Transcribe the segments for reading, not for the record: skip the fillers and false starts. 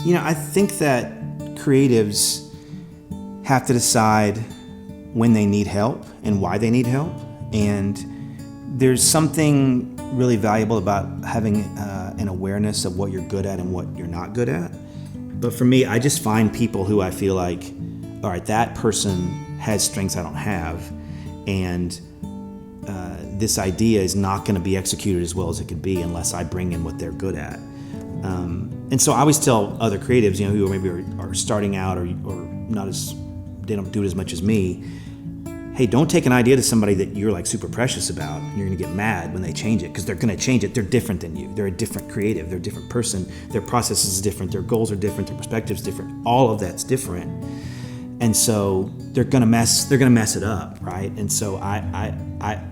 I think that creatives have to decide when they need help and why they need help. And there's something really valuable about having an awareness of what you're good at and what you're not good at. But for me, I just find people who I feel like, all right, that person has strengths I don't have, and this idea is not going to be executed as well as it could be unless I bring in what they're good at. And so I always tell other creatives, who maybe are starting out or not as, they don't do it as much as me, hey, don't take an idea to somebody that you're like super precious about and you're going to get mad when they change it, because they're going to change it. They're different than you. They're a different creative. They're a different person. Their process is different. Their goals are different. Their perspective's different. All of that's different. And so they're going to mess it up, right? And so I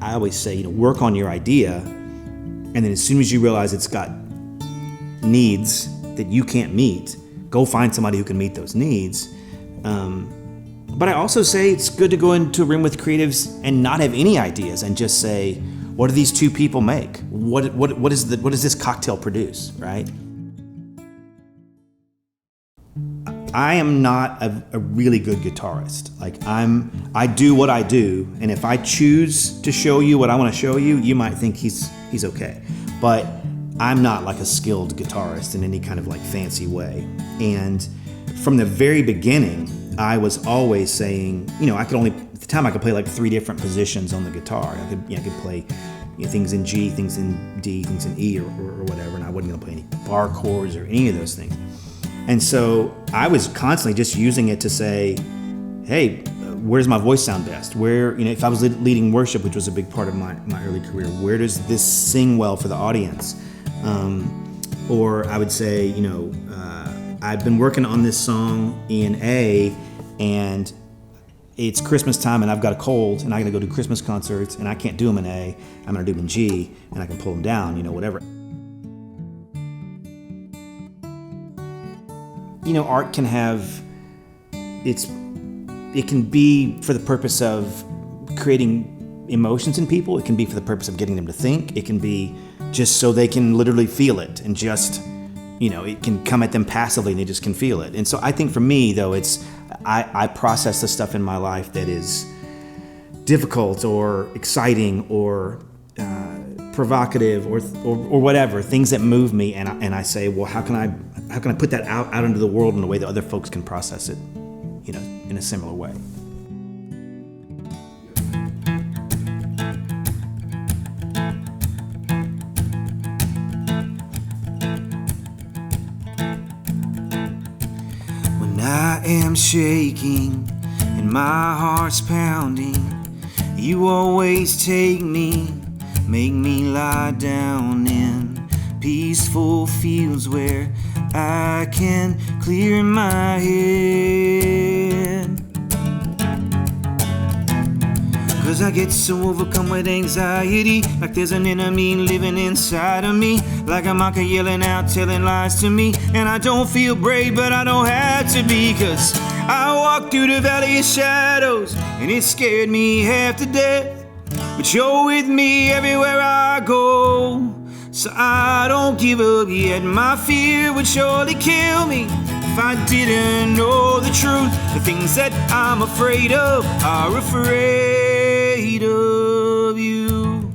always say, work on your idea, and then as soon as you realize it's got needs that you can't meet, go find somebody who can meet those needs. But I also say it's good to go into a room with creatives and not have any ideas and just say, what do these two people make? What does this cocktail produce, right? I am not a really good guitarist. I do what I do, and if I choose to show you what I want to show you, you might think he's okay. At I'm not like a skilled guitarist in any kind of like fancy way. And from the very beginning, I was always saying, at the time I could play like 3 different positions on the guitar. I could play things in G, things in D, things in E or whatever, and I wasn't gonna play any bar chords or any of those things. And so I was constantly just using it to say, hey, where does my voice sound best? Where, if I was leading worship, which was a big part of my early career, where does this sing well for the audience? Or I would say, I've been working on this song in A, and it's Christmas time and I've got a cold and I gotta go do Christmas concerts and I can't do them in A, I'm gonna do them in G, and I can pull them down, whatever. Art can have, it can be for the purpose of creating emotions in people. It can be for the purpose of getting them to think. It can be just so they can literally feel it and just, it can come at them passively and they just can feel it. And so I think for me, though, I process the stuff in my life that is difficult or exciting or provocative or whatever, things that move me, and I say, well, how can I put that out into the world in a way that other folks can process it, in a similar way. When I am shaking and my heart's pounding, you always take me, make me lie down in peaceful fields where I can clear my head. 'Cause I get so overcome with anxiety, like there's an enemy living inside of me, like a mocker yelling out, telling lies to me. And I don't feel brave, but I don't have to be, 'cause I walk through the valley of shadows, and it scared me half to death. But you're with me everywhere I go, so I don't give up yet. My fear would surely kill me if I didn't know the truth. The things that I'm afraid of are afraid of you.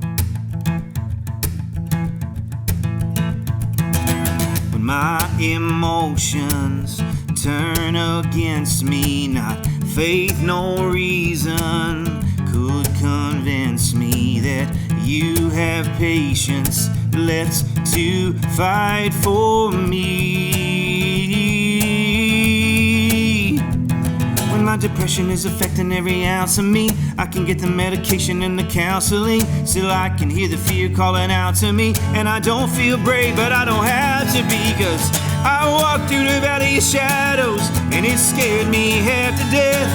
When my emotions turn against me, not faith, no reason could convince me that you have patience left to fight for me. When my depression is affecting every ounce of me, I can get the medication and the counseling, still I can hear the fear calling out to me. And I don't feel brave, but I don't have to be, 'cause I walk through the valley of shadows, and it scared me half to death.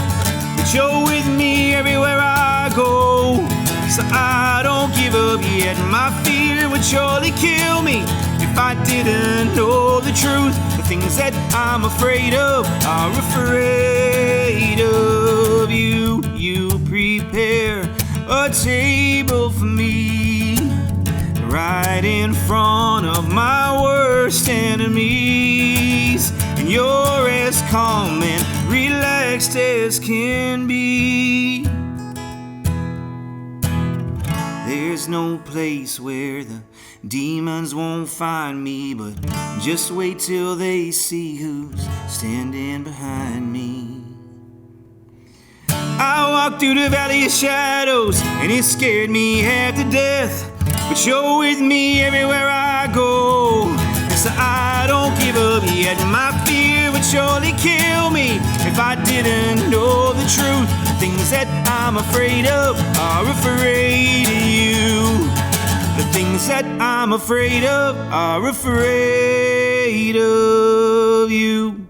But you're with me everywhere I go, so I don't give up yet. My fear would surely kill me if I didn't know the truth. The things that I'm afraid of are afraid of you. You prepare a table for me right right in front of my worst enemies. And you're as calm and relaxed as can be. There's no place where the demons won't find me, but just wait till they see who's standing behind me. I walked through the valley of shadows, and it scared me half to death, but you're with me everywhere I go. And so I don't give up yet. My fear would surely kill me if I didn't know the truth. The things that I'm afraid of are afraid of you. The things that I'm afraid of are afraid of you.